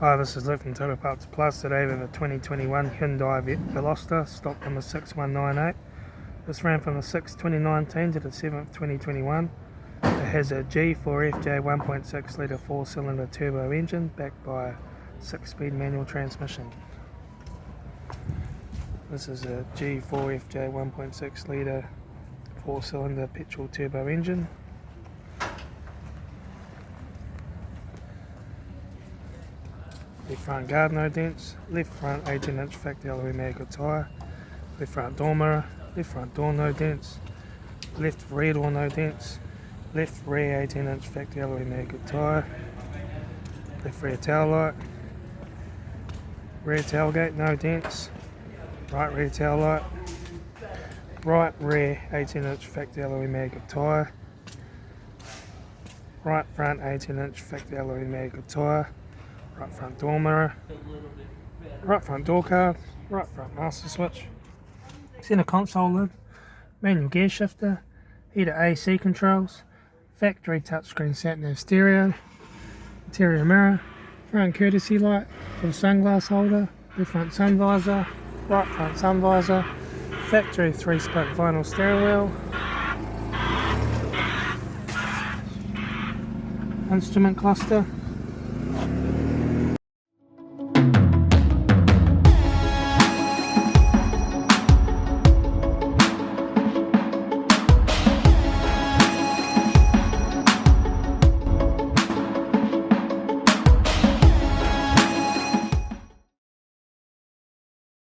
Hi, this is Luke from Total Parts Plus. Today we have a 2021 Hyundai Veloster, stock number 6198. This ran from the 6th 2019 to the 7th 2021. It has a G4FJ 1.6 litre 4-cylinder turbo engine backed by a 6-speed manual transmission. This is a G4FJ 1.6 litre 4-cylinder petrol turbo engine. Left front guard no dents, left front 18-inch factory alloy mag tyre, left front door mirror, left front door no dents, left rear door no dents, left rear 18-inch factory alloy mag tyre, left rear tail light, rear tailgate no dents, right rear tail light, right rear 18-inch factory alloy mag tyre, right front 18-inch factory alloy mag tyre, right front door mirror, right front door card, right front master switch, centre console lid, manual gear shifter, heated AC controls, factory touchscreen sat-nav stereo, interior mirror, front courtesy light with sunglass holder, left front sun visor, right front sun visor, factory 3-spoke vinyl steering wheel, instrument cluster,